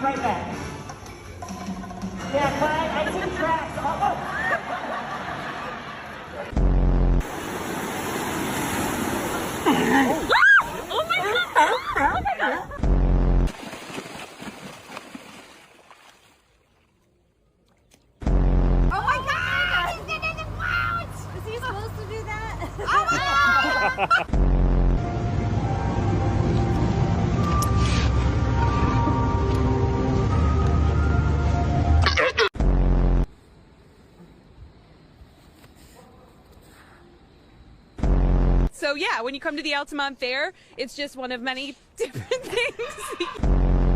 right back. Yeah, Clyde, I see tracks. Oh my god! Oh my god! Oh my god! He's getting the clouds! Is he supposed to do that? Oh my god! So yeah, when you come to the Altamont Fair, it's just one of many different things.